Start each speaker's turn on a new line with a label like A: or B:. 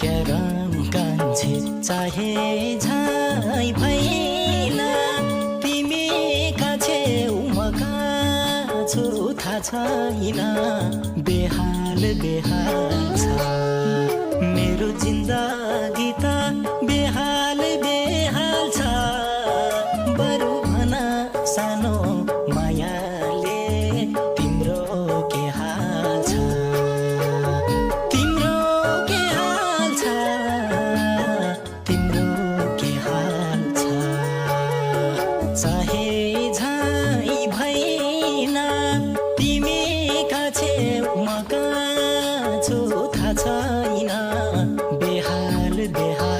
A: क्या रङ कान्छे चाहे झै भैन तिमी काछे उमका छु थाहा छैन बेहाल बेहाल छ मेरो जिन्दगी त बेहाल बेहाल छ बरु भन सानो मायाले तिम्रो के हाल छ तिम्रो के हाल छ तिम्रो के हाल छ चाहे झै भैन तिमी काछे म कहाँ छु थाहा छैन बेहाल बेहाल